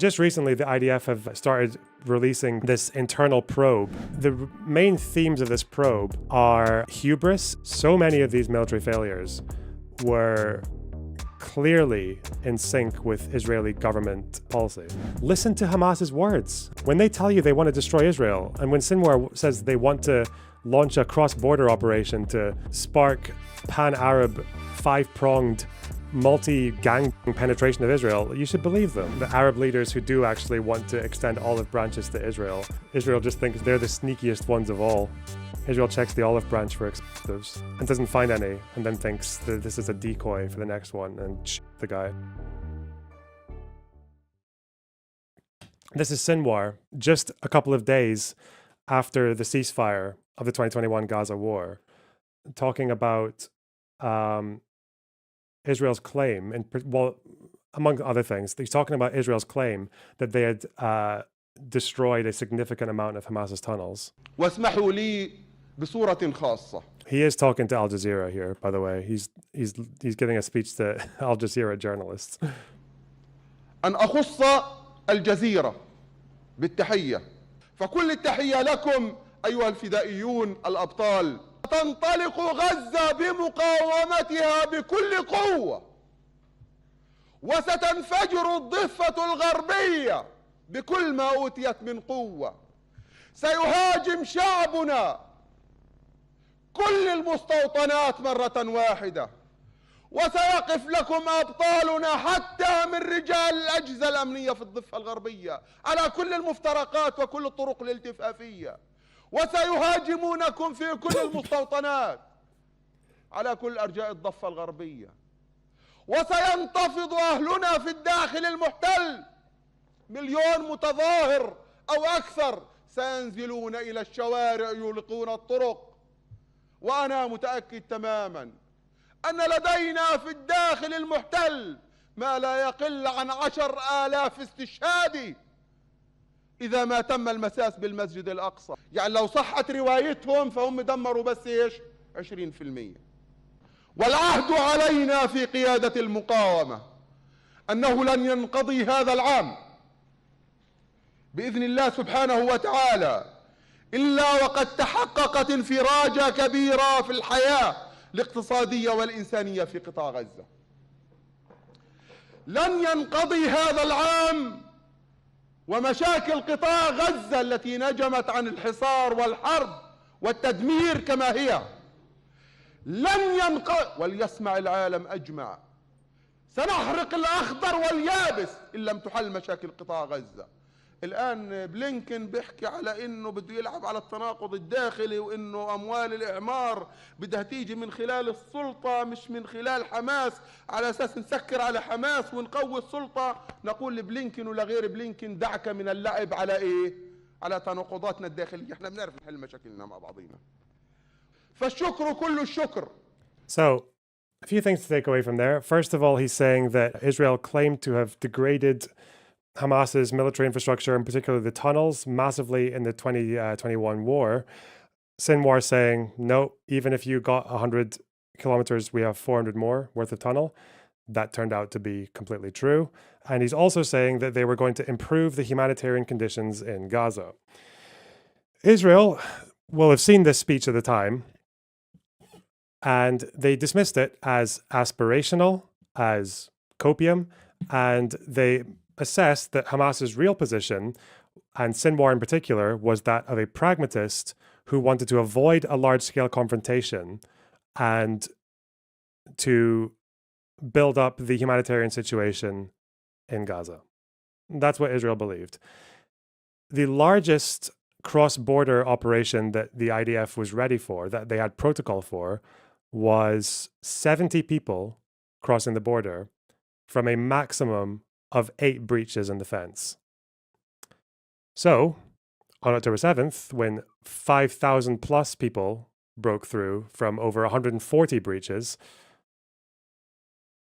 just recently, the IDF have started releasing this internal probe. The main themes of this probe are hubris. So many of these military failures were clearly in sync with Israeli government policy. Listen to Hamas's words. When they tell you they want to destroy Israel, and when Sinwar says they want to launch a cross-border operation to spark pan-Arab, five-pronged, multi-gang penetration of Israel, you should believe them. The Arab leaders who do actually want to extend olive branches to Israel, Israel just thinks they're the sneakiest ones of all. Israel checks the olive branch for explosives and doesn't find any, and then thinks that this is a decoy for the next one and the guy. This is Sinwar, just a couple of days after the ceasefire of the 2021 Gaza war, talking about Israel's claim, and well, among other things, he's talking about Israel's claim that they had destroyed a significant amount of Hamas's tunnels. واسمحوا لي بصورة خاصة. He is talking to Al Jazeera here, by the way. He's giving a speech to Al Jazeera journalists. أن أخص الجزيرة بالتحية، فكل التحية لكم أيها الفدائيون الأبطال. تنطلق غزة بمقاومتها بكل قوة، وستنفجر الضفة الغربية بكل ما أوتيت من قوة. سيهاجم شعبنا كل المستوطنات مرة واحدة، وسيقف لكم أبطالنا حتى من رجال الأجهزة الأمنية في الضفة الغربية على كل المفترقات وكل الطرق الالتفافية، وسيهاجمونكم في كل المستوطنات على كل أرجاء الضفة الغربية، وسينتفض أهلنا في الداخل المحتل 1,000,000 متظاهر أو أكثر سينزلون إلى الشوارع يغلقون الطرق. وأنا متأكد تماما أن لدينا في الداخل المحتل ما لا يقل عن 10,000 استشهادي إذا ما تم المساس بالمسجد الأقصى. يعني لو صحت روايتهم فهم دمروا بس إيش 20%. والعهد علينا في قيادة المقاومة أنه لن ينقضي هذا العام بإذن الله سبحانه وتعالى إلا وقد تحققت انفراجة كبيرة في الحياة الاقتصادية والإنسانية في قطاع غزة. لن ينقضي هذا العام ومشاكل قطاع غزة التي نجمت عن الحصار والحرب والتدمير كما هي لن ينقضي، وليسمع العالم أجمع، سنحرق الأخضر واليابس إن لم تحل مشاكل قطاع غزة. الآن بلينكن بيحكي على إنه بده يلعب على التناقض الداخلي، وإنه أموال الإعمار بدها تيجي من خلال السلطة مش من خلال حماس، على أساس نسكر على حماس ونقوي السلطة. نقول لبلينكن ولغير بلينكن دعك من اللعب على إيه؟ على تناقضاتنا الداخلية. إحنا بنعرف نحل مشاكلنا مع بعضينا. فالشكر كل الشكر. So, a few things to take away from there. First of all, he's saying that Israel claimed to have degraded Hamas's military infrastructure, in particular the tunnels, massively in the 2021 war. Sinwar saying, no, even if you got 100 kilometers, we have 400 more worth of tunnel. That turned out to be completely true. And he's also saying that they were going to improve the humanitarian conditions in Gaza. Israel will have seen this speech at the time, and they dismissed it as aspirational, as copium, and they assessed that Hamas's real position, and Sinwar in particular, was that of a pragmatist who wanted to avoid a large-scale confrontation and to build up the humanitarian situation in Gaza. That's what Israel believed. The largest cross-border operation that the IDF was ready for, that they had protocol for, was 70 people crossing the border from a maximum of 8 breaches in the fence. So, on October 7th, when 5,000 plus people broke through from over 140 breaches,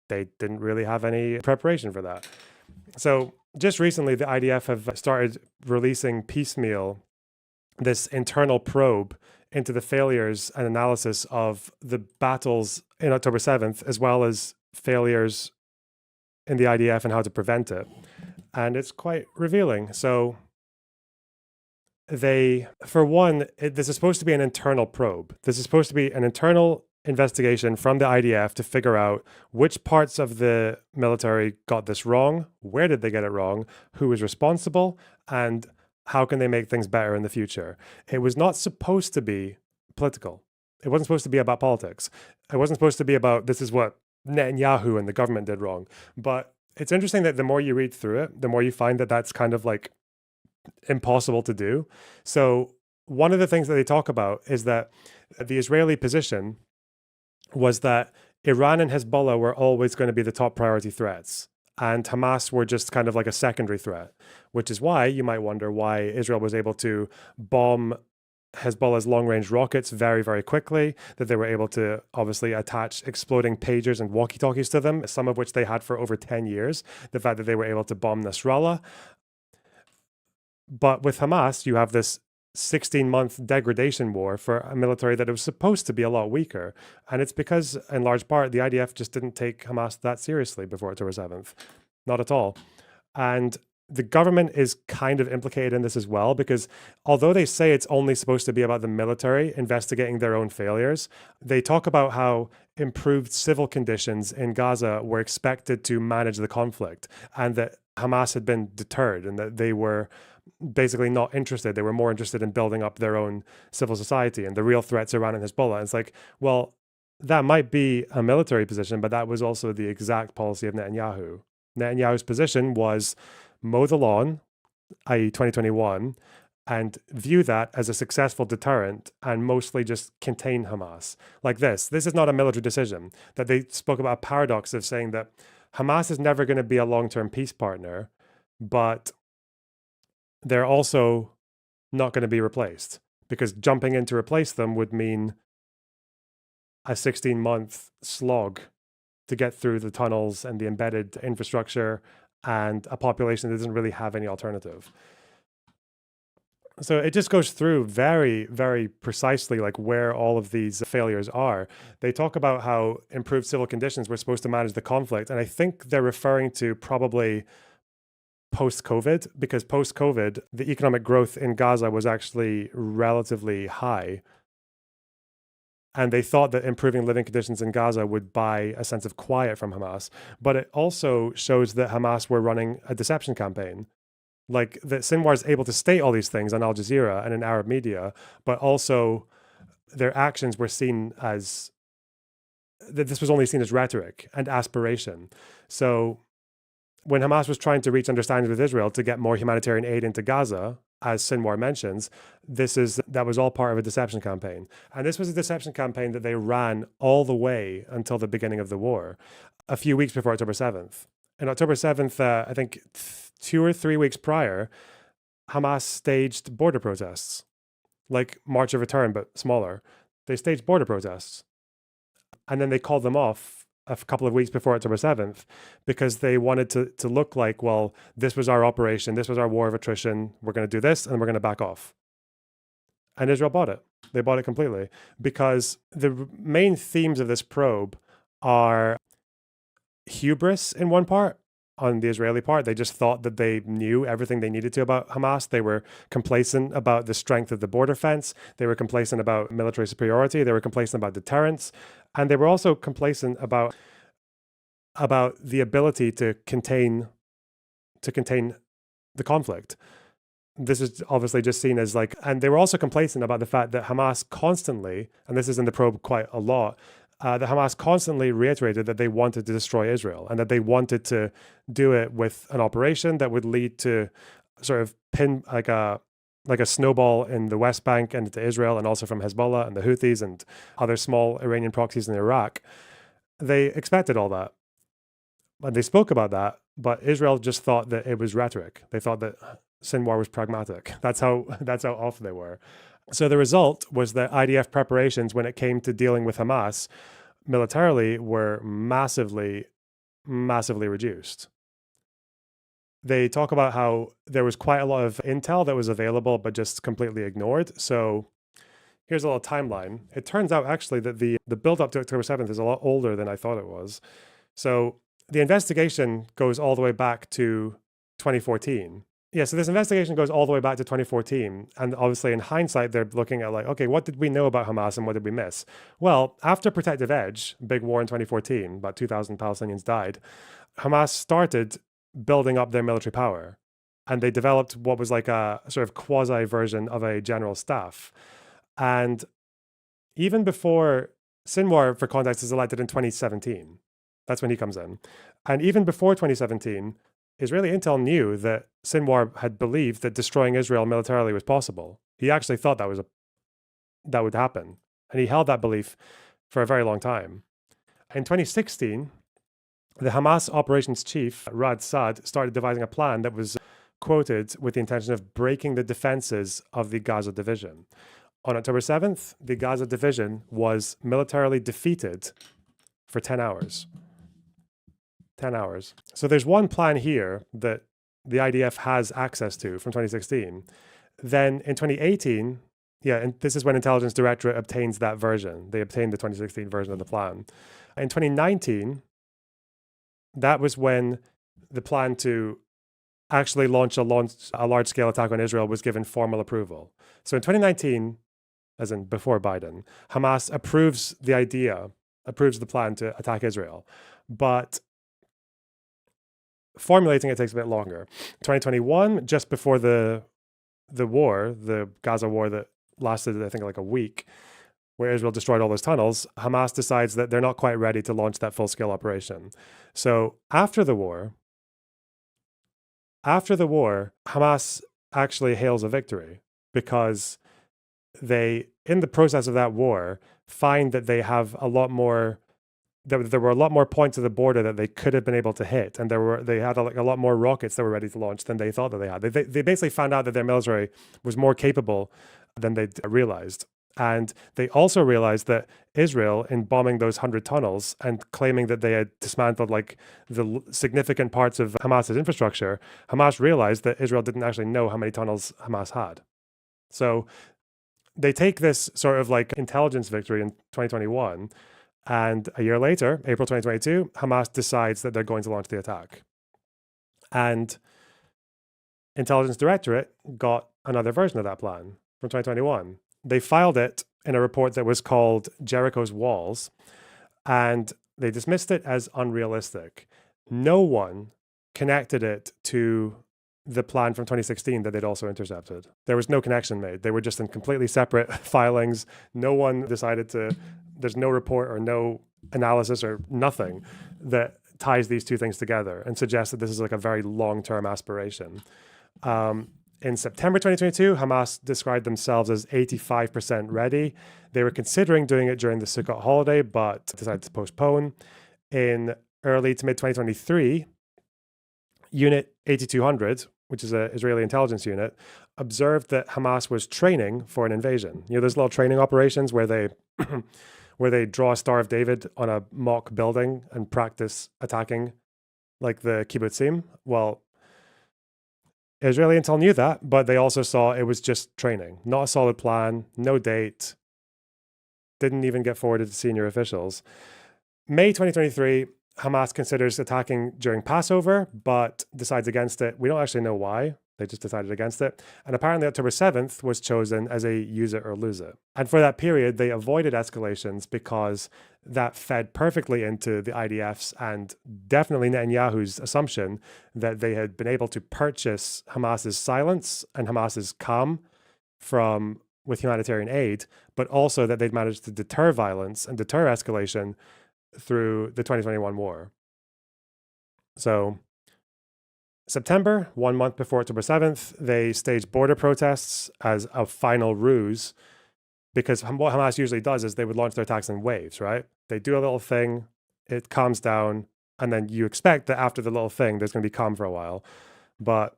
they didn't really have any preparation for that. So, just recently, the IDF have started releasing piecemeal this internal probe into the failures and analysis of the battles in October 7th, as well as failures in the IDF and how to prevent it. and it's quite revealing. So for one, this is supposed to be an internal probe. This is supposed to be an internal investigation from the IDF to figure out which parts of the military got this wrong, where did they get it wrong, who was responsible, and how can they make things better in the future. It was not supposed to be political. It wasn't supposed to be about politics. It wasn't supposed to be about this is what Netanyahu and the government did wrong. But it's interesting that the more you read through it, the more you find that that's kind of like impossible to do. So one of the things that they talk about is that the Israeli position was that Iran and Hezbollah were always going to be the top priority threats, and Hamas were just kind of like a secondary threat, which is why you might wonder why Israel was able to bomb Hezbollah's long-range rockets very, very quickly, that they were able to obviously attach exploding pagers and walkie-talkies to them, some of which they had for over 10 years, the fact that they were able to bomb Nasrallah. But with Hamas, you have this 16-month degradation war for a military that was supposed to be a lot weaker. And it's because, in large part, the IDF just didn't take Hamas that seriously before October 7th. Not at all. And the government is kind of implicated in this as well, because although they say it's only supposed to be about the military investigating their own failures, they talk about how improved civil conditions in Gaza were expected to manage the conflict, and that Hamas had been deterred and that they were basically not interested. They were more interested in building up their own civil society, and the real threats Iran and Hezbollah. And it's like, well, that might be a military position, but that was also the exact policy of Netanyahu. Netanyahu's position was mow the lawn, i.e. 2021, and view that as a successful deterrent and mostly just contain Hamas. Like this is not a military decision. That they spoke about a paradox of saying that Hamas is never going to be a long-term peace partner, but they're also not going to be replaced, because jumping in to replace them would mean a 16-month slog to get through the tunnels and the embedded infrastructure and a population that doesn't really have any alternative. So it just goes through very, very precisely like where all of these failures are. They talk about how improved civil conditions were supposed to manage the conflict. And I think they're referring to probably post-COVID, because post-COVID, the economic growth in Gaza was actually relatively high. And they thought that improving living conditions in Gaza would buy a sense of quiet from Hamas. But it also shows that Hamas were running a deception campaign. Like that Sinwar is able to state all these things on Al Jazeera and in Arab media, but also their actions were seen as, that this was only seen as rhetoric and aspiration. So when Hamas was trying to reach understandings with Israel to get more humanitarian aid into Gaza, as Sinwar mentions, that was all part of a deception campaign. And this was a deception campaign that they ran all the way until the beginning of the war, a few weeks before October 7th. And October 7th, I think 2 or 3 weeks prior, Hamas staged border protests, like March of Return, but smaller. They staged border protests. And then they called them off a couple of weeks before October 7th, because they wanted to look like, well, this was our operation, this was our war of attrition, we're going to do this, and we're going to back off. And Israel bought it. They bought it completely, because the main themes of this probe are hubris in one part. On the Israeli part, they just thought that they knew everything they needed to about Hamas. They were complacent about the strength of the border fence. They were complacent about military superiority. They were complacent about deterrence. And they were also complacent about the ability to contain the conflict. This is obviously just seen as like, and they were also complacent about the fact that Hamas constantly, and this is in the probe quite a lot, that Hamas constantly reiterated that they wanted to destroy Israel and that they wanted to do it with an operation that would lead to sort of pin like a snowball in the West Bank and into Israel, and also from Hezbollah and the Houthis and other small Iranian proxies in Iraq. They expected all that. And they spoke about that, but Israel just thought that it was rhetoric. They thought that Sinwar was pragmatic. That's how off they were. So the result was that IDF preparations, when it came to dealing with Hamas militarily, were massively, massively reduced. They talk about how there was quite a lot of intel that was available, but just completely ignored. So here's a little timeline. It turns out actually that the build up to October 7th is a lot older than I thought it was. So the investigation goes all the way back to 2014. Yeah, so this investigation goes all the way back to 2014. And obviously, in hindsight, they're looking at like, okay, what did we know about Hamas and what did we miss? Well, after Protective Edge, big war in 2014, about 2,000 Palestinians died, Hamas started building up their military power. And they developed what was like a sort of quasi version of a general staff. And even before Sinwar, for context, is elected in 2017, that's when he comes in. And even before 2017, Israeli intel knew that Sinwar had believed that destroying Israel militarily was possible. He actually thought that would happen. And he held that belief for a very long time. In 2016, the Hamas operations chief, Rad Saad, started devising a plan that was quoted with the intention of breaking the defenses of the Gaza division. On October 7th, the Gaza division was militarily defeated for 10 hours. 10 hours. So there's one plan here that the IDF has access to from 2016. Then in 2018, and this is when Intelligence Directorate obtains that version. They obtained the 2016 version of the plan. In 2019, that was when the plan to actually launch a large-scale attack on Israel was given formal approval. So in 2019, as in before Biden, Hamas approves the plan to attack Israel. But formulating it takes a bit longer. 2021, just before the war, the Gaza war that lasted, I think, like a week, where Israel destroyed all those tunnels, Hamas decides that they're not quite ready to launch that full-scale operation. So after the war, Hamas actually hails a victory because they, in the process of that war, find that they have a lot more, there were a lot more points of the border that they could have been able to hit. And they had a lot more rockets that were ready to launch than they thought that they had. They basically found out that their military was more capable than they'd realized. And they also realized that Israel, in bombing those 100 tunnels and claiming that they had dismantled like the significant parts of Hamas's infrastructure, Hamas realized that Israel didn't actually know how many tunnels Hamas had. So they take this sort of like intelligence victory in 2021, and a year later, April 2022, Hamas decides that they're going to launch the attack. And Intelligence Directorate got another version of that plan from 2021. They filed it in a report that was called Jericho's Walls, and they dismissed it as unrealistic. No one connected it to the plan from 2016 that they'd also intercepted. There was no connection made. They were just in completely separate filings. No one decided there's no report or no analysis or nothing that ties these two things together and suggests that this is like a very long-term aspiration. In September 2022, Hamas described themselves as 85% ready. They were considering doing it during the Sukkot holiday, but decided to postpone. In early to mid-2023, Unit 8200, which is an Israeli intelligence unit, observed that Hamas was training for an invasion. You know, those little training operations where they draw a Star of David on a mock building and practice attacking like the kibbutzim. Well, Israeli intel knew that, but they also saw it was just training, not a solid plan, no date, didn't even get forwarded to senior officials. May 2023, Hamas considers attacking during Passover, but decides against it. We don't actually know why. They just decided against it. And apparently October 7th was chosen as a use it or lose it. And for that period, they avoided escalations because that fed perfectly into the IDF's and definitely Netanyahu's assumption that they had been able to purchase Hamas's silence and Hamas's calm with humanitarian aid, but also that they'd managed to deter violence and deter escalation through the 2021 war. So September, 1 month before October 7th, they staged border protests as a final ruse, because what Hamas usually does is they would launch their attacks in waves, right? They do a little thing, it calms down, and then you expect that after the little thing, there's going to be calm for a while. But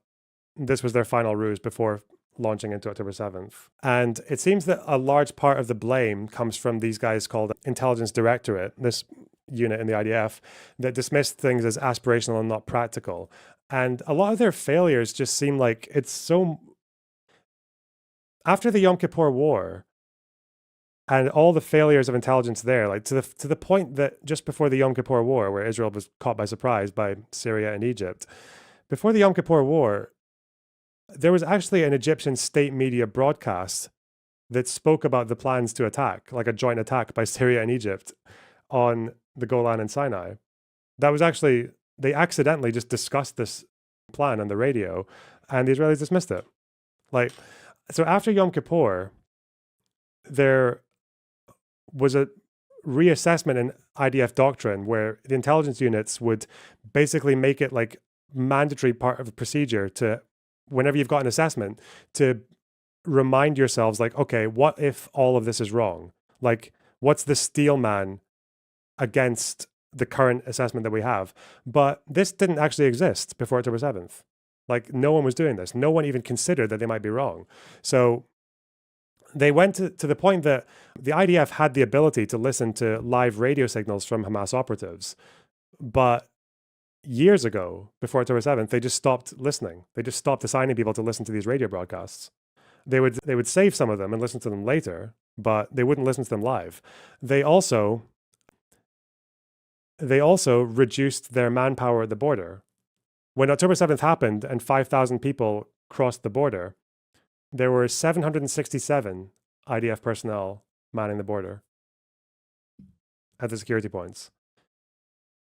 this was their final ruse before launching into October 7th. And it seems that a large part of the blame comes from these guys called Intelligence Directorate, this unit in the IDF, that dismissed things as aspirational and not practical. And a lot of their failures just seem like it's so... After the Yom Kippur War, and all the failures of intelligence there, like to the point that just before the Yom Kippur War, where Israel was caught by surprise by Syria and Egypt, Before the Yom Kippur War, there was actually an Egyptian state media broadcast that spoke about the plans to attack, like a joint attack by Syria and Egypt on the Golan and Sinai. That was actually, they accidentally just discussed this plan on the radio, and the Israelis dismissed it. Like, so after Yom Kippur, there was a reassessment in IDF doctrine where the intelligence units would basically make it like mandatory part of the procedure to, whenever you've got an assessment, to remind yourselves like, okay, what if all of this is wrong? Like, what's the steel man against the current assessment that we have? But this didn't actually exist before October 7th. Like, no one was doing this. No one even considered that they might be wrong. So they went to the point that the IDF had the ability to listen to live radio signals from Hamas operatives. But years ago, before October 7th, they just stopped listening. They just stopped assigning people to listen to these radio broadcasts. They would save some of them and listen to them later, but they wouldn't listen to them live. They also reduced their manpower at the border. When October 7th happened and 5,000 people crossed the border, there were 767 IDF personnel manning the border at the security points.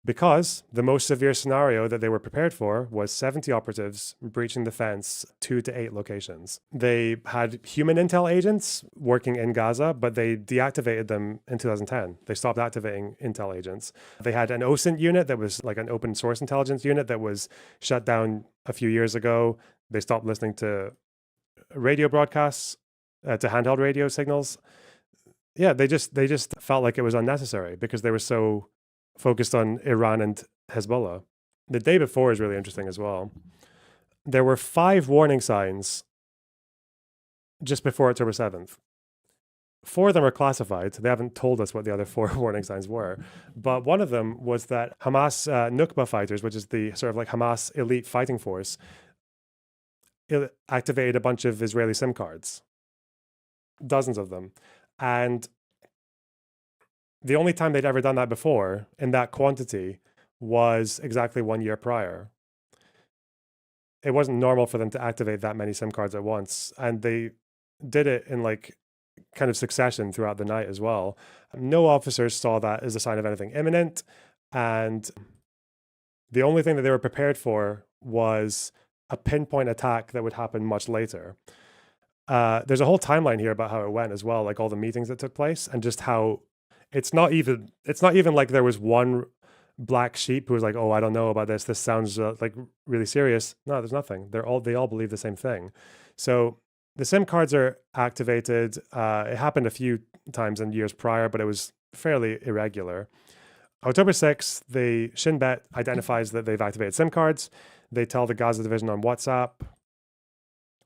Because the most severe scenario that they were prepared for was 70 operatives breaching the fence 2 to 8 locations. They had human intel agents working in Gaza, but they deactivated them in 2010. They stopped activating intel agents. They had an OSINT unit that was like an open source intelligence unit that was shut down a few years ago. They stopped listening to radio broadcasts, to handheld radio signals. Yeah, they just felt like it was unnecessary because they were so focused on Iran and Hezbollah. The day before is really interesting as well. There were 5 warning signs just before October 7th. 4 of them are classified. They haven't told us what the other 4 warning signs were. But one of them was that Hamas Nukba fighters, which is the sort of like Hamas elite fighting force, activated a bunch of Israeli SIM cards. Dozens of them. And the only time they'd ever done that before in that quantity was exactly 1 year prior. It wasn't normal for them to activate that many SIM cards at once. And they did it in like kind of succession throughout the night as well. No officers saw that as a sign of anything imminent. And the only thing that they were prepared for was a pinpoint attack that would happen much later. There's a whole timeline here about how it went as well, like all the meetings that took place and just how it's not even like there was one black sheep who was like, oh, I don't know about this. This sounds like really serious. No, there's nothing. They all believe the same thing. So the SIM cards are activated. It happened a few times in years prior, but it was fairly irregular. October 6th, the Shin Bet identifies that they've activated SIM cards. They tell the Gaza division on WhatsApp.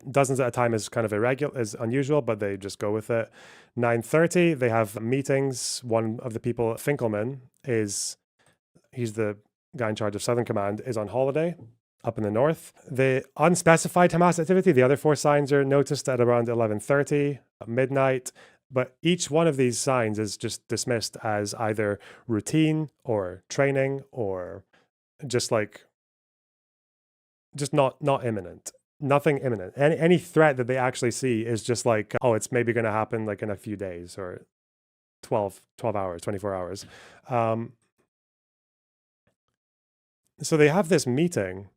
Dozens at a time is kind of irregular, is unusual, but they just go with it. 9:30, they have meetings. One of the people, Finkelman, he's the guy in charge of Southern Command, is on holiday up in the north. The unspecified Hamas activity, the other 4 signs are noticed at around 11:30, midnight. But each one of these signs is just dismissed as either routine or training or just not imminent. Nothing imminent. Any threat that they actually see is just like, oh, it's maybe going to happen like in a few days or 12 hours, 24 hours. So they have this meeting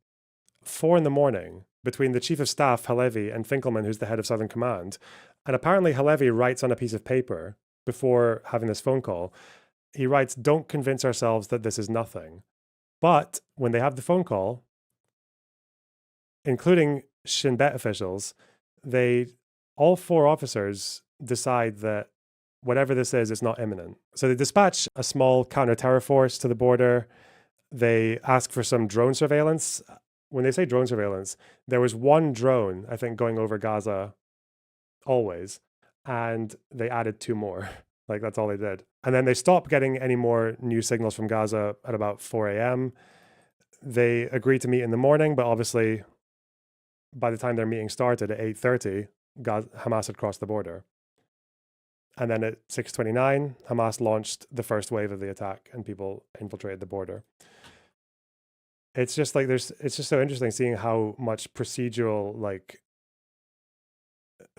4 a.m. between the chief of staff, Halevi, and Finkelman, who's the head of Southern Command. And apparently Halevi writes on a piece of paper before having this phone call, he writes, don't convince ourselves that this is nothing. But when they have the phone call, including Shin Bet officials, all 4 officers decide that whatever this is, it's not imminent. So they dispatch a small counter-terror force to the border. They ask for some drone surveillance. When they say drone surveillance, there was 1 drone, I think, going over Gaza always, and they added 2 more. Like, that's all they did. And then they stopped getting any more new signals from Gaza at about 4 a.m. They agreed to meet in the morning, but obviously by the time their meeting started at 8:30, Hamas had crossed the border. And then at 6:29, Hamas launched the first wave of the attack and people infiltrated the border. It's just like it's just so interesting seeing how much procedural like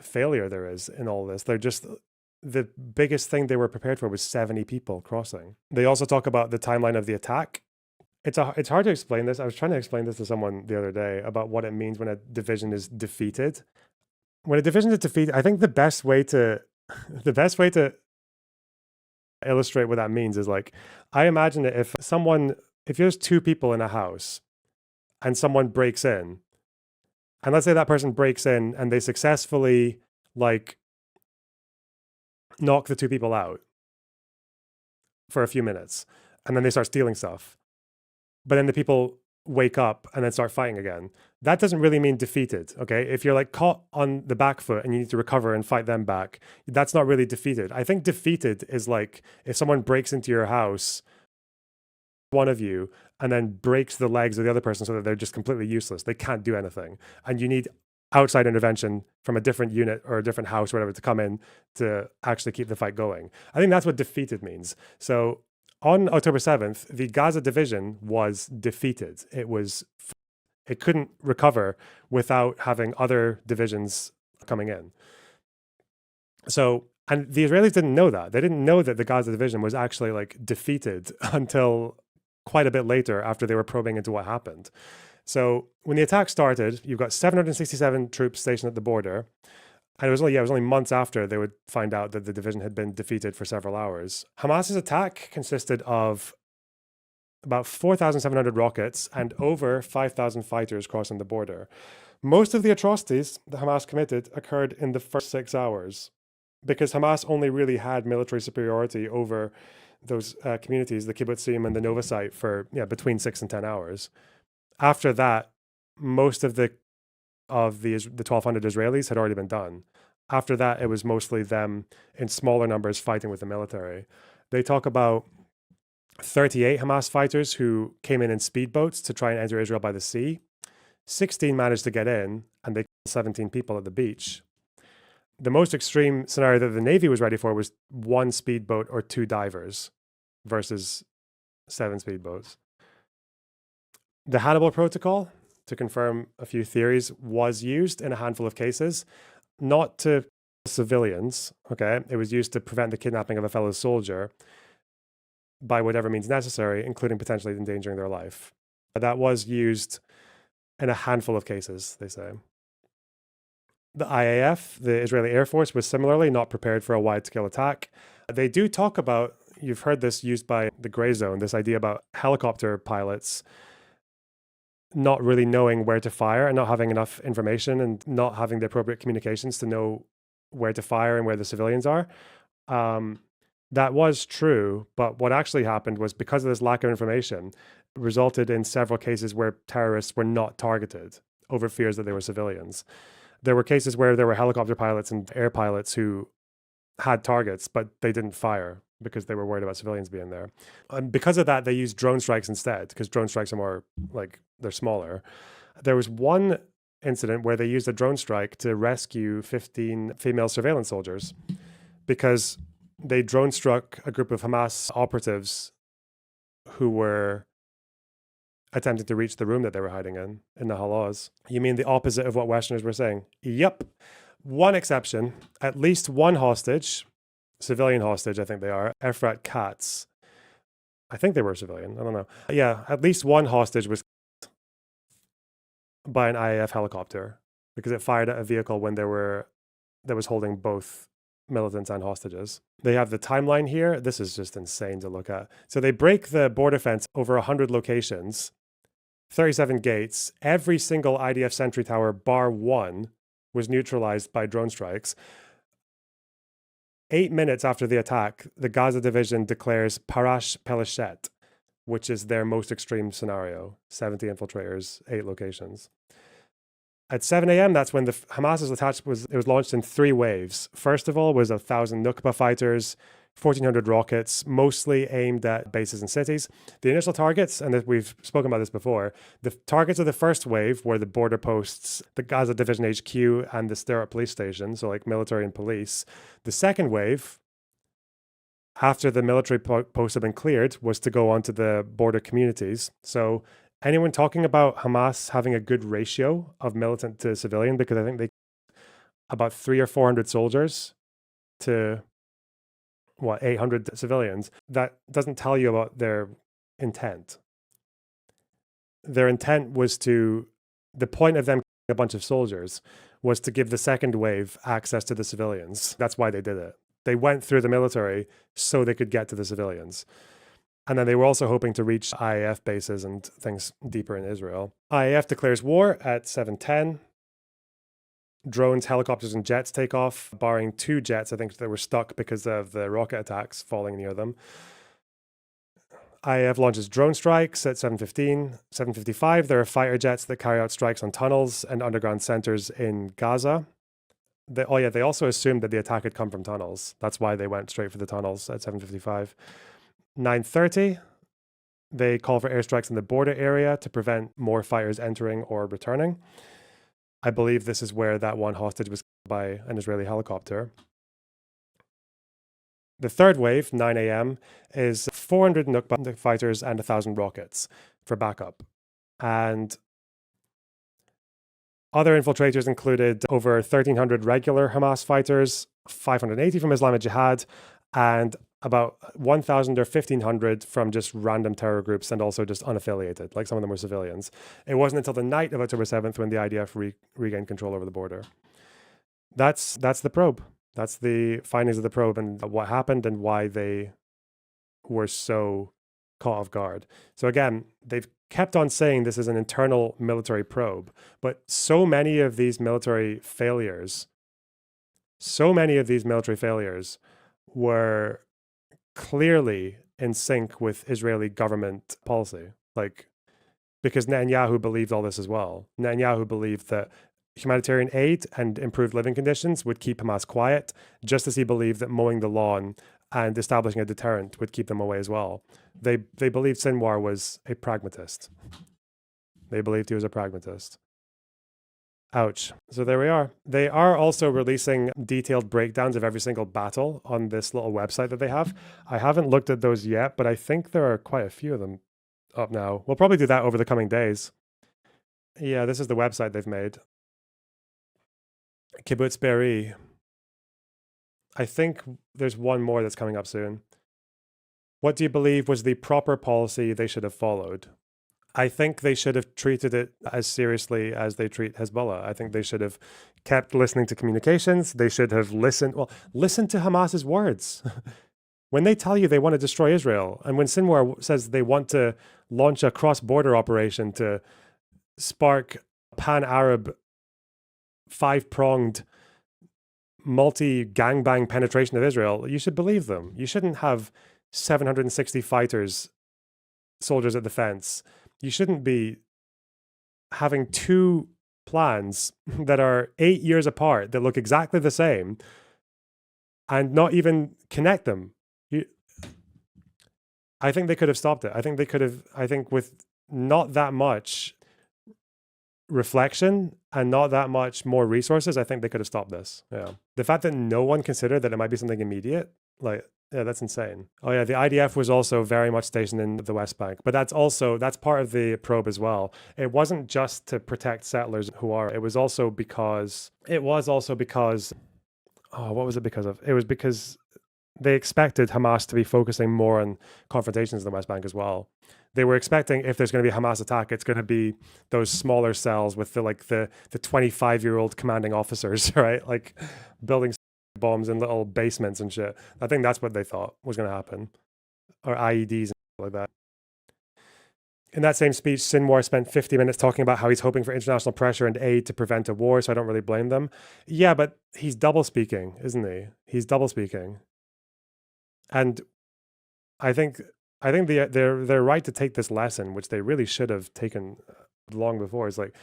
failure there is in all this. They're just the biggest thing they were prepared for was 70 people crossing. They also talk about the timeline of the attack. It's hard to explain this. I was trying to explain this to someone the other day about what it means when a division is defeated. When a division is defeated, I think the best way to illustrate what that means is like, I imagine that if there's two people in a house and someone breaks in, and let's say that person breaks in and they successfully like knock the two people out for a few minutes, and then they start stealing stuff. But then the people wake up and then start fighting again. That doesn't really mean defeated, okay? If you're like caught on the back foot and you need to recover and fight them back, that's not really defeated. I think defeated is like if someone breaks into your house, one of you, and then breaks the legs of the other person so that they're just completely useless. They can't do anything. And you need outside intervention from a different unit or a different house or whatever to come in to actually keep the fight going. I think that's what defeated means. So on October 7th, the Gaza division was defeated. It couldn't recover without having other divisions coming in. So, and the Israelis didn't know that. They didn't know that the Gaza division was actually like defeated until quite a bit later after they were probing into what happened. So when the attack started, you've got 767 troops stationed at the border. And it was only months after they would find out that the division had been defeated for several hours. Hamas's attack consisted of about 4,700 rockets and over 5,000 fighters crossing the border. Most of the atrocities that Hamas committed occurred in the first 6 hours because Hamas only really had military superiority over those communities, the kibbutzim and the Nova site, for between 6 and 10 hours. After that, most of the 1,200 Israelis had already been done. After that, it was mostly them in smaller numbers fighting with the military. They talk about 38 Hamas fighters who came in speedboats to try and enter Israel by the sea. 16 managed to get in, and they killed 17 people at the beach. The most extreme scenario that the Navy was ready for was 1 speedboat or 2 divers versus 7 speedboats. The Hannibal Protocol, to confirm a few theories, was used in a handful of cases, not to civilians, okay? It was used to prevent the kidnapping of a fellow soldier by whatever means necessary, including potentially endangering their life. That was used in a handful of cases, they say. The IAF, the Israeli Air Force, was similarly not prepared for a wide-scale attack. They do talk about, you've heard this used by the Gray Zone, this idea about helicopter pilots not really knowing where to fire and not having enough information and not having the appropriate communications to know where to fire and where the civilians are. That was true, but what actually happened was because of this lack of information, resulted in several cases where terrorists were not targeted over fears that they were civilians. There were cases where there were helicopter pilots and air pilots who had targets, but they didn't fire because they were worried about civilians being there. And because of that, they used drone strikes instead, because drone strikes are more like, they're smaller. There was one incident where they used a drone strike to rescue 15 female surveillance soldiers because they drone struck a group of Hamas operatives who were attempting to reach the room that they were hiding in the Halaz. You mean the opposite of what Westerners were saying? Yep. One exception, at least one hostage, civilian hostage, I think they are, Efrat Katz. I think they were civilian. I don't know. Yeah, at least one hostage was killed by an IAF helicopter because it fired at a vehicle when that was holding both militants and hostages. They have the timeline here. This is just insane to look at. So they break the border fence over 100 locations, 37 gates. Every single IDF sentry tower, bar one, was neutralized by drone strikes. 8 minutes after the attack, the Gaza division declares Parash Pelashet, which is their most extreme scenario. 70 infiltrators, 8 locations. At 7 a.m., that's when the Hamas's attack was launched in 3 waves. First of all was 1,000 Nukba fighters, 1,400 rockets, mostly aimed at bases and cities. The initial targets, and we've spoken about this before, the targets of the first wave were the border posts, the Gaza Division HQ, and the Sderot police station, so like military and police. The second wave, after the military posts had been cleared, was to go onto the border communities. So anyone talking about Hamas having a good ratio of militant to civilian, because I think they about 300 or 400 soldiers to 800 civilians, that doesn't tell you about their intent. Their intent was the point of them killing a bunch of soldiers was to give the second wave access to the civilians. That's why they did it. They went through the military so they could get to the civilians. And then they were also hoping to reach IAF bases and things deeper in Israel. IAF declares war at 7:10. Drones, helicopters, and jets take off, barring 2 jets, I think, that were stuck because of the rocket attacks falling near them. IAF launches drone strikes at 7:15. 7:55, there are fighter jets that carry out strikes on tunnels and underground centers in Gaza. They also assumed that the attack had come from tunnels. That's why they went straight for the tunnels at 7:55. 9:30, they call for airstrikes in the border area to prevent more fighters entering or returning. I believe this is where that one hostage was killed by an Israeli helicopter. The third wave, 9 a.m., is 400 Nukba fighters and 1,000 rockets for backup. And other infiltrators included over 1,300 regular Hamas fighters, 580 from Islamic Jihad, and about 1,000 or 1,500 from just random terror groups and also just unaffiliated, like some of them were civilians. It wasn't until the night of October 7th when the IDF regained control over the border. That's the probe. That's the findings of the probe and what happened and why they were so caught off guard. So again, they've kept on saying this is an internal military probe, but so many of these military failures were clearly in sync with Israeli government policy. Because Netanyahu believed all this as well. Netanyahu believed that humanitarian aid and improved living conditions would keep Hamas quiet, just as he believed that mowing the lawn and establishing a deterrent would keep them away as well. They believed Sinwar was a pragmatist. They believed he was a pragmatist. Ouch. So there we are. They are also releasing detailed breakdowns of every single battle on this little website that they have. I haven't looked at those yet, but I think there are quite a few of them up now. We'll probably do that over the coming days. Yeah, this is the website they've made. Kibbutz Be'eri. I think there's one more that's coming up soon. What do you believe was the proper policy they should have followed? I think they should have treated it as seriously as they treat Hezbollah. I think they should have kept listening to communications. They should have listened to Hamas's words. When they tell you they want to destroy Israel, and when Sinwar says they want to launch a cross-border operation to spark pan-Arab, 5-pronged, multi-gangbang penetration of Israel, you should believe them. You shouldn't have 760 soldiers at the fence. You shouldn't be having 2 plans that are 8 years apart that look exactly the same and not even connect them. I think they could have stopped it. I think with not that much reflection and not that much more resources, I think they could have stopped this. Yeah. The fact that no one considered that it might be something immediate, yeah, that's insane. Oh yeah, the IDF was also very much stationed in the West Bank, but that's part of the probe as well. It wasn't just to protect settlers it was also because, what was it because of? It was because they expected Hamas to be focusing more on confrontations in the West Bank as well. They were expecting if there's going to be a Hamas attack, it's going to be those smaller cells with the 25-year-old commanding officers, right? Like building bombs in little basements and shit. I think that's what they thought was going to happen. Or IEDs and like that. In that same speech, Sinwar spent 50 minutes talking about how he's hoping for international pressure and aid to prevent a war, so I don't really blame them. Yeah, but he's double speaking, isn't he? He's double speaking. And I think they're right to take this lesson, which they really should have taken long before. It's like,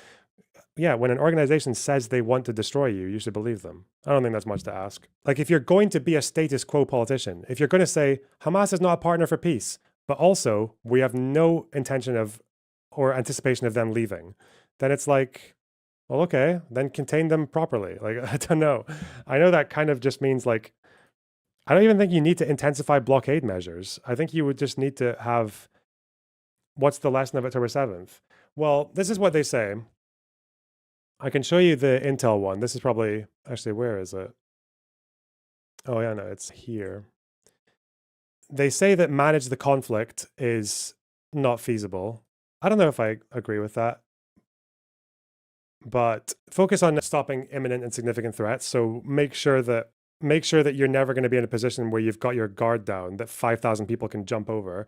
yeah, when an organization says they want to destroy you, you should believe them. I don't think that's much to ask. Like, if you're going to be a status quo politician, if you're going to say Hamas is not a partner for peace, but also we have no intention of or anticipation of them leaving, then it's like, well, okay, then contain them properly. Like, I don't know. I know that kind of just means like, I don't even think you need to intensify blockade measures. I think you would just need to have, what's the lesson of October 7th? Well, this is what they say. I can show you the Intel one. This is probably, actually, where is it? Oh, yeah, no, it's here. They say that manage the conflict is not feasible. I don't know if I agree with that, but focus on stopping imminent and significant threats. So make sure that you're never going to be in a position where you've got your guard down, that 5,000 people can jump over.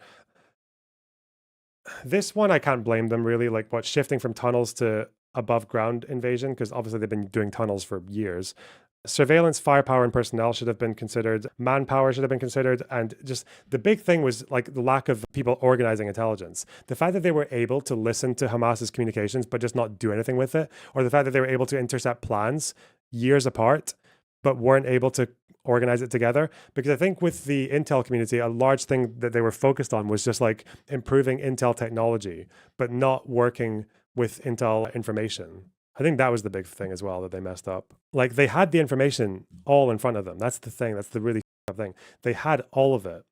This one, I can't blame them really, like what, shifting from tunnels to above ground invasion, because obviously they've been doing tunnels for years. Surveillance, firepower, and personnel should have been considered. Manpower should have been considered. And just the big thing was like the lack of people organizing intelligence. The fact that they were able to listen to Hamas's communications, but just not do anything with it, or the fact that they were able to intercept plans years apart, but weren't able to organize it together. Because I think with the Intel community, a large thing that they were focused on was just like improving Intel technology, but not working with Intel information. I think that was the big thing as well that they messed up. Like they had the information all in front of them. That's the thing. That's the really thing. They had all of it.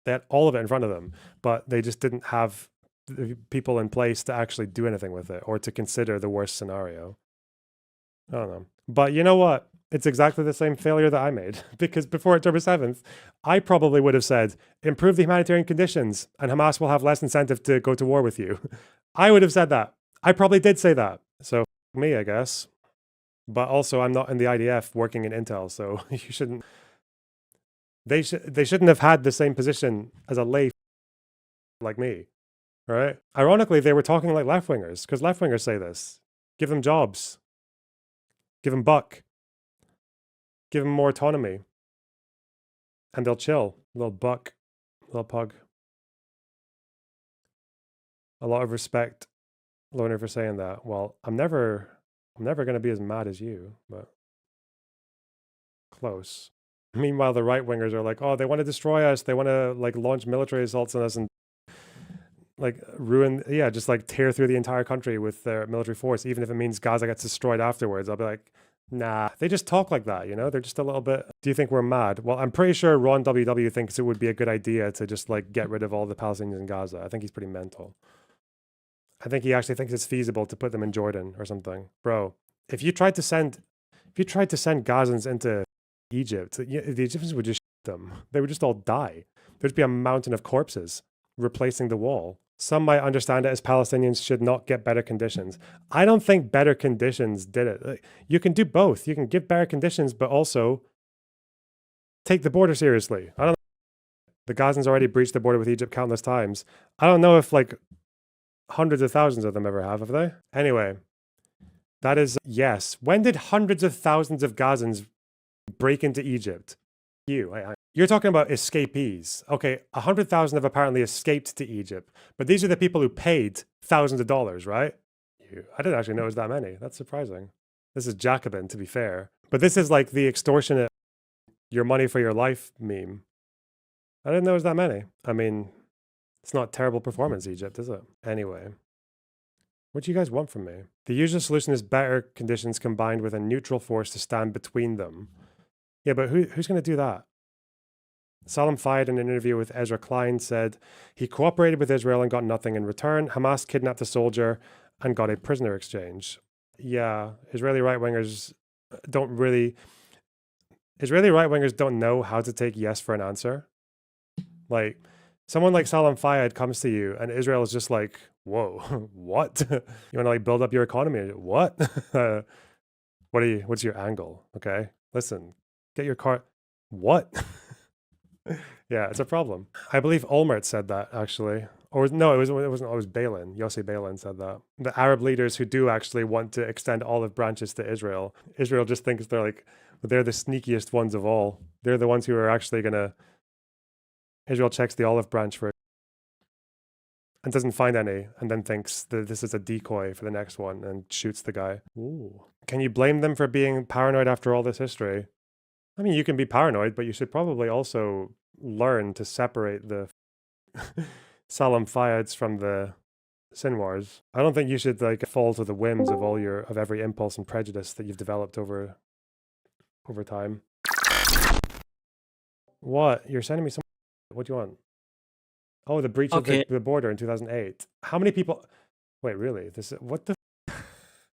They had all of it in front of them, but they just didn't have the people in place to actually do anything with it or to consider the worst scenario. I don't know. But you know what? It's exactly the same failure that I made, because before October 7th, I probably would have said, improve the humanitarian conditions and Hamas will have less incentive to go to war with you. I would have said that. I probably did say that. So me, I guess. But also, I'm not in the IDF working in Intel, so you shouldn't. They shouldn't have had the same position as a lay like me, right? Ironically, they were talking like left wingers, because left wingers say this: give them jobs, give them buck, give them more autonomy, and they'll chill. Little buck, little pug. A lot of respect, Loner, for saying that. Well, I'm never going to be as mad as you, but close. Meanwhile, the right wingers are like, oh, they want to destroy us. They want to like launch military assaults on us and like ruin, yeah, just like tear through the entire country with their military force, even if it means Gaza gets destroyed afterwards. I'll be like, nah, they just talk like that, you know? They're just a little bit. Do you think we're mad? Well, I'm pretty sure Ron WW thinks it would be a good idea to just like get rid of all the Palestinians in Gaza. I think he's pretty mental. I think he actually thinks it's feasible to put them in Jordan or something. Bro, if you tried to send Gazans into Egypt, the Egyptians would just shoot them. They would just all die. There'd be a mountain of corpses replacing the wall. Some might understand it as Palestinians should not get better conditions. I don't think better conditions did it. You can do both. You can give better conditions, but also take the border seriously. I don't know. The Gazans already breached the border with Egypt countless times. I don't know if like hundreds of thousands of them ever have they? Anyway, that is, yes. When did hundreds of thousands of Gazans break into Egypt? You're talking about escapees. Okay, 100,000 have apparently escaped to Egypt, but these are the people who paid thousands of dollars, right? I didn't actually know it was that many. That's surprising. This is Jacobin, to be fair. But this is like the extortionate your money for your life meme. I didn't know it was that many. I mean, it's not terrible performance, Egypt, is it? Anyway, what do you guys want from me? The usual solution is better conditions combined with a neutral force to stand between them. Yeah, but who's going to do that? Salam Fayyad, in an interview with Ezra Klein, said he cooperated with Israel and got nothing in return. Hamas kidnapped a soldier and got a prisoner exchange. Yeah, Israeli right-wingers don't know how to take yes for an answer. Like, someone like Salam Fayyad comes to you and Israel is just like, whoa, what? You want to like build up your economy? What? What's your angle? Okay, listen, get your car. What? Yeah, it's a problem. I believe Olmert said that actually. Or no, it wasn't. It was Balin. Yossi Balin said that. The Arab leaders who do actually want to extend olive branches to Israel, Israel just thinks they're the sneakiest ones of all. They're the ones who are actually gonna. Israel checks the olive branch for it and doesn't find any, and then thinks that this is a decoy for the next one and shoots the guy. Ooh. Can you blame them for being paranoid after all this history? I mean, you can be paranoid, but you should probably also learn to separate the Salam Fayyads from the Sinwars. I don't think you should like fall to the whims of every impulse and prejudice that you've developed over time. What? You're sending me some. What do you want? Oh, the breach of the border in 2008. How many people? Wait, really? What the?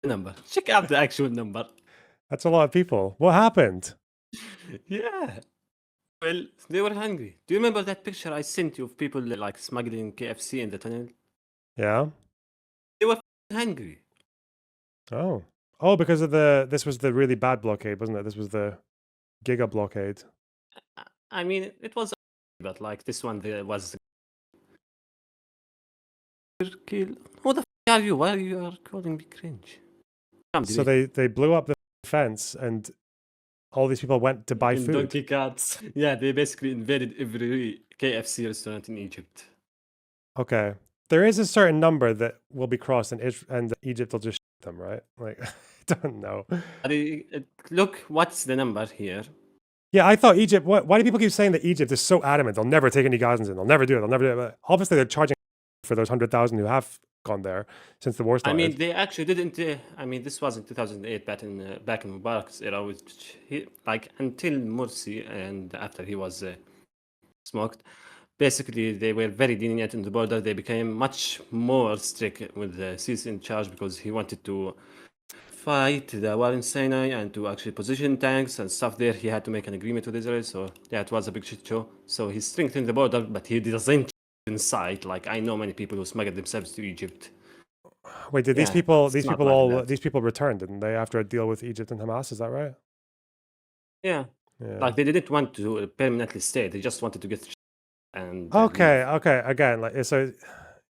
Number. Check out the actual number. That's a lot of people. What happened? Yeah. Well, they were hungry. Do you remember that picture I sent you of people like smuggling KFC in the tunnel? Yeah. They were hungry. Oh. Because of this was the really bad blockade, wasn't it? This was the Giga blockade. I mean, it was, but like this one, there was. Kill. Who the are you? Why are you calling me cringe? So they blew up the fence, and all these people went to buy in food. Donkey Cats. Yeah, they basically invaded every KFC restaurant in Egypt. Okay. There is a certain number that will be crossed, and Egypt will just shoot them, right? Like, I don't know. Look, what's the number here? Yeah, I thought Egypt. Why do people keep saying that Egypt is so adamant they'll never take any Gazans in? They'll never do it. They'll never do it. But obviously, they're charging for those 100,000 who have gone there since the war I started. mean, they actually didn't. I mean, this was in 2008, back in Mubarak's era, which like until Morsi and after he was smoked. Basically, they were very lenient in the border. They became much more strict with the Sisi in charge because he wanted to fight the war in Sinai and to actually position tanks and stuff there. He had to make an agreement with Israel. So yeah, it was a big shit show. So he strengthened the border, but he doesn't inside. Like I know many people who smuggled themselves to Egypt. Wait, did these people return, didn't they, after a deal with Egypt and Hamas? Is that right? Yeah. Like they didn't want to permanently stay. They just wanted to get and okay. Again, like so.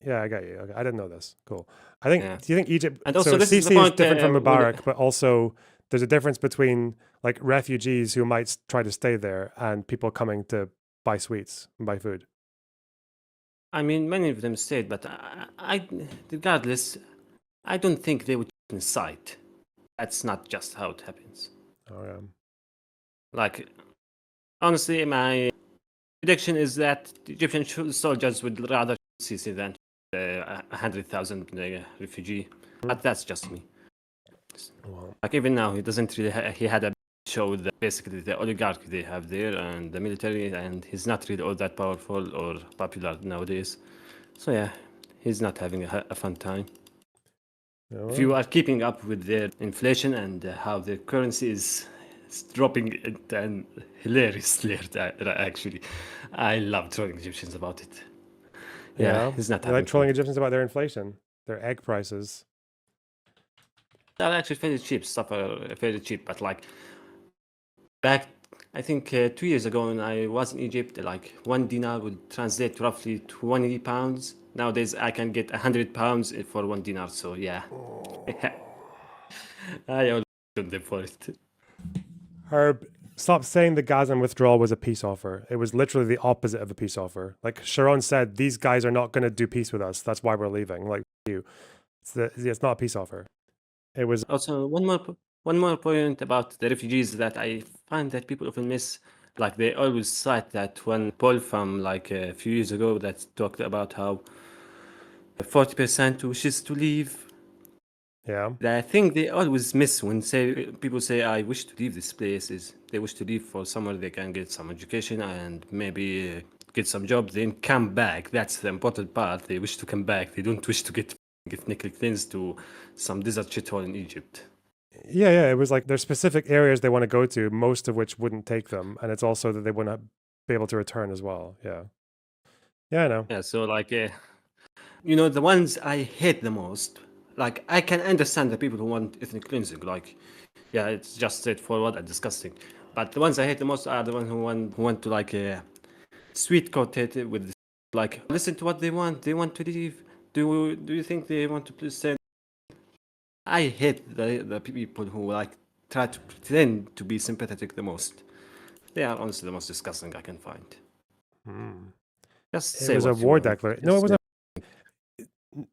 Yeah, I got you. Okay. I didn't know this. Cool. I think. Yeah. Do you think Egypt? And also, so this is the Sisi is point, different from when Mubarak, but also there's a difference between like refugees who might try to stay there and people coming to buy sweets and buy food. I mean, many of them stayed, but I regardless, I don't think they would incite. That's not just how it happens. Oh yeah. Like, honestly, my prediction is that the Egyptian soldiers would rather Sisi than 100,000 refugee. But that's just me. Wow. Like even now, he doesn't really. He had a show that basically the oligarchy they have there and the military, and he's not really all that powerful or popular nowadays. So yeah, he's not having a fun time. Yeah, If you are keeping up with their inflation and how their currency is dropping at an hilarious rate, actually, I love trolling Egyptians about it. Yeah, he's not You having like trolling fun. Egyptians about their inflation, their egg prices. They're actually fairly cheap. Stuff are fairly cheap, but like back, I think 2 years ago when I was in Egypt, like 1 dinar would translate to roughly 20 pounds. Nowadays, I can get 100 pounds for 1 dinar. So yeah, I always got them for it. Herb, stop saying the Gazan withdrawal was a peace offer. It was literally the opposite of a peace offer. Like Sharon said, these guys are not going to do peace with us. That's why we're leaving. Like you, it's not a peace offer. It was Also, one more point about the refugees that I find that people often miss. Like they always cite that one poll from like a few years ago that talked about how 40% wishes to leave. yeah. The thing they always miss when people say I wish to leave this place is they wish to leave for somewhere they can get some education and maybe get some job, then come back. That's the important part. They wish to come back. They don't wish to get nickel cleansed to some desert shithole in Egypt. Yeah. It was like there's specific areas they want to go to, most of which wouldn't take them, and it's also that they wouldn't be able to return as well. Yeah, I know. Yeah, so like, the ones I hate the most. Like, I can understand the people who want ethnic cleansing. Like, yeah, it's just straightforward and disgusting. But the ones I hate the most are the ones who want to like sweet coat it with like listen to what they want. They want to leave. Do you think they want to stay? I hate the people who like try to pretend to be sympathetic the most. They are honestly the most disgusting I can find. Just say It was a what you war want. declaration. No, it Just wasn't.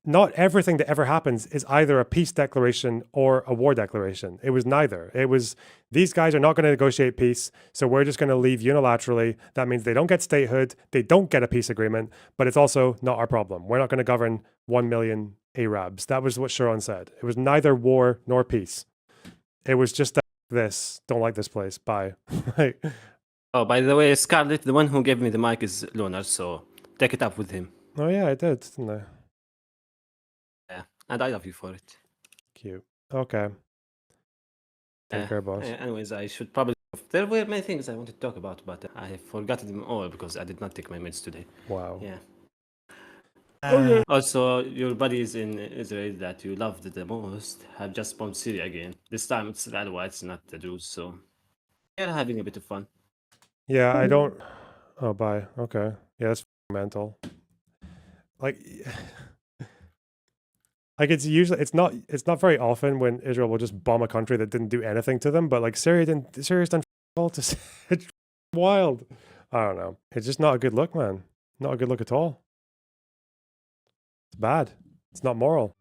Not everything that ever happens is either a peace declaration or a war declaration. It was neither. It was these guys are not going to negotiate peace, so we're just going to leave unilaterally. That means they don't get statehood, they don't get a peace agreement, but it's also not our problem. We're not going to govern 1 million Arabs. That was what Sharon said. It was neither war nor peace. It was just this. Don't like this place. Bye. Like, Oh, by the way, Scarlett, the one who gave me the mic is Lonar, so take it up with him. oh yeah, I did, didn't I? Yeah. and I love you for it. Cute. Okay. Take care, boss. Anyways, I should probably. There were many things I wanted to talk about, but I forgot them all because I did not take my meds today. Wow. Yeah. Okay. Also, your buddies in Israel that you loved the most have just bombed Syria again. This time it's the Alawites, not the Druze, so they're having a bit of fun. Yeah, I don't. Oh, bye. Okay. Yeah, that's mental. Like, like it's not very often when Israel will just bomb a country that didn't do anything to them, but like Syria's done all to. It's wild. I don't know. It's just not a good look, man. Not a good look at all. It's bad. It's not moral.